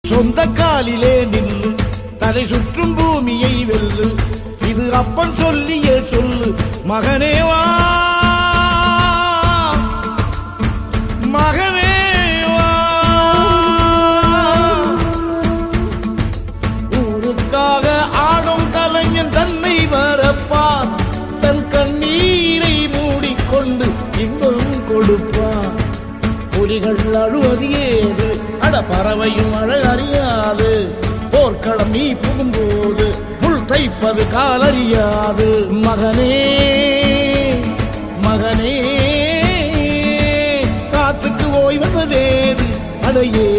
சொந்த காலிலே நில்லு, தலை சுற்றும் பூமியை வெல்லு, இது அப்பன் சொல்லிய சொல்லு. மகனே வா, மகனே வா, ஊருக்காக ஆடும் கலைஞன் தன்னை வரப்பான், தன் கண்ணீரை மூடிக்கொண்டு இன்பம் கொடுப்பான். புலிகள் அழுவது ஏது, அட பறவையும் அழ அறியாது, போர்க்களம் நீ புகும்போது முள் தைப்பது காலறியாது. மகனே மகனே, காத்துக்கு ஓய்வதேது, அடையே